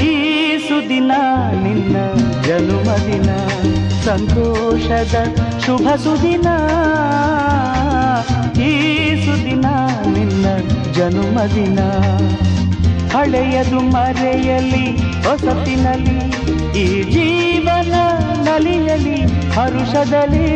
ಈ ಸುದಿನ ನಿನ್ನ ಜನುಮದಿನ, ಸಂತೋಷದ ಶುಭ ಸುದಿನ. ಈ ಸುದಿನ ನಿನ್ನ ಜನುಮದಿನ, ಹಳೆಯದು ಮರೆಯಲಿ ಹೊಸತಿನಲ್ಲಿ, ಈ ಜೀವನ ನಲಿಯಲಿ ಹರುಷದಲ್ಲಿ.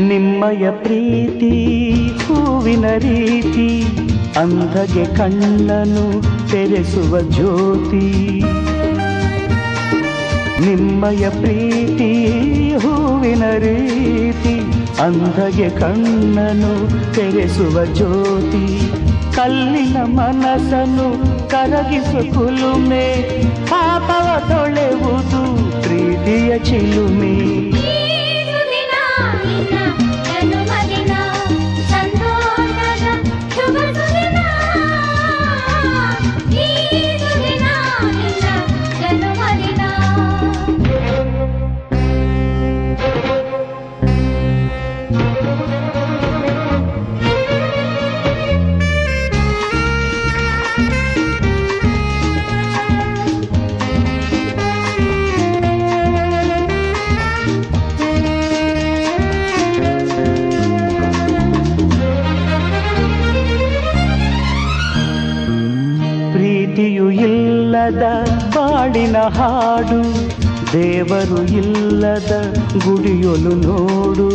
ನಿಮ್ಮಯ ಪ್ರೀತಿ ಹೂವಿನ ರೀತಿ, ಅಂಧಗೆ ಕಣ್ಣನು ತೆರೆಸುವ ಜ್ಯೋತಿ. ನಿಮ್ಮಯ ಪ್ರೀತಿ ಹೂವಿನ ರೀತಿ, ಅಂಧಗೆ ಕಣ್ಣನು ತೆರೆಸುವ ಜ್ಯೋತಿ. ಕಲ್ಲಿನ ಮನಸ್ಸನ್ನು ಕರಗಿಸು ಕುಲುಮೆ, ಪಾಪವ ತೊಳೆವುದು ಪ್ರೀತಿಯ ಚಿಲುಮೆ. ಪ್ರೀತಿಯು ಇಲ್ಲದ ಬಾಳಿನ ಹಾಡು, ದೇವರು ಇಲ್ಲದ ಗುಡಿಯೊಲು ನೋಡು.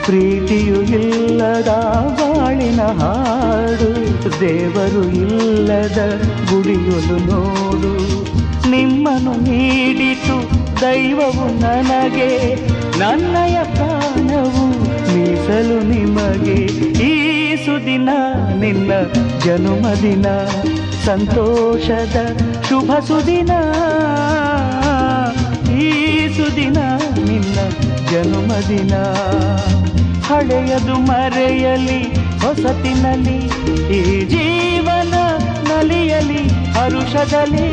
ಪ್ರೀತಿಯು ಇಲ್ಲದ ಬಾಳಿನ ಹಾಡು, ದೇವರು ಇಲ್ಲದ ಗುಡಿಯೊಲು ನೋಡು. ನಿಮ್ಮನ್ನು ನೀಡಿತು ದೈವವು ನನಗೆ, ನನ್ನಯ ಪ್ರಾಣವು ಮೀಸಲು ನಿಮಗೆ. ಈ ಸುದಿನ ನಿನ್ನ ಜನುಮದಿನ, ಸಂತೋಷದ ಶುಭ ಸುದಿನ. ಈ ಸುದಿನ ನಿನ್ನ ಜನುಮದಿನ, ಹಳೆಯದು ಮರೆಯಲಿ ಹೊಸತಿನಲ್ಲಿ, ಈ ಜೀವನ ನಲಿಯಲಿ ಹರುಷದಲ್ಲಿ.